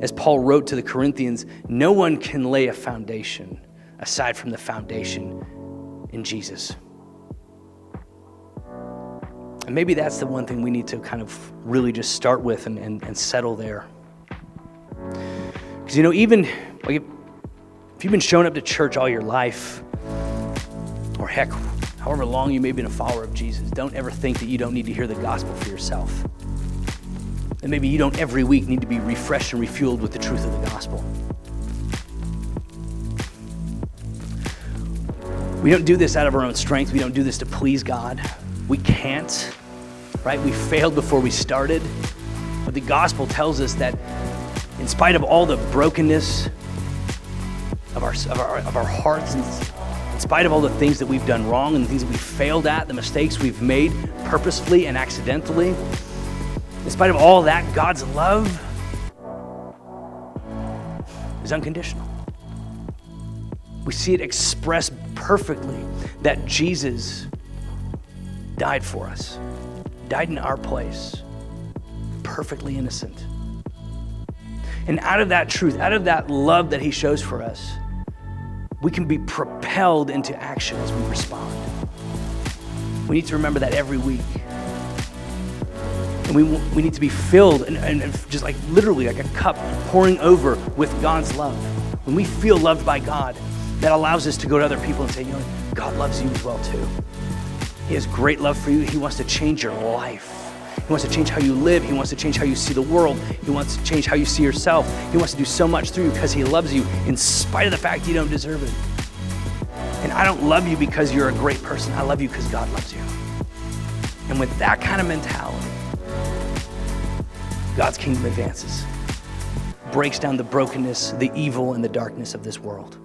As Paul wrote to the Corinthians, no one can lay a foundation aside from the foundation in Jesus. And maybe that's the one thing we need to kind of really just start with and settle there. Because, even like if you've been showing up to church all your life, or heck, however long you may have been a follower of Jesus, don't ever think that you don't need to hear the gospel for yourself. And maybe you don't every week need to be refreshed and refueled with the truth of the gospel. We don't do this out of our own strength. We don't do this to please God. We can't, right? We failed before we started. But the gospel tells us that in spite of all the brokenness of our hearts, and in spite of all the things that we've done wrong and the things that we failed at, the mistakes we've made purposefully and accidentally, in spite of all that, God's love is unconditional. We see it expressed perfectly that Jesus died for us, died in our place, perfectly innocent. And out of that truth, out of that love that he shows for us, we can be propelled into action as we respond. We need to remember that every week. And we need to be filled and just like literally like a cup pouring over with God's love. When we feel loved by God, that allows us to go to other people and say, God loves you as well too. He has great love for you. He wants to change your life. He wants to change how you live. He wants to change how you see the world. He wants to change how you see yourself. He wants to do so much through you because he loves you in spite of the fact you don't deserve it. And I don't love you because you're a great person. I love you because God loves you. And with that kind of mentality, God's kingdom advances, breaks down the brokenness, the evil, and the darkness of this world.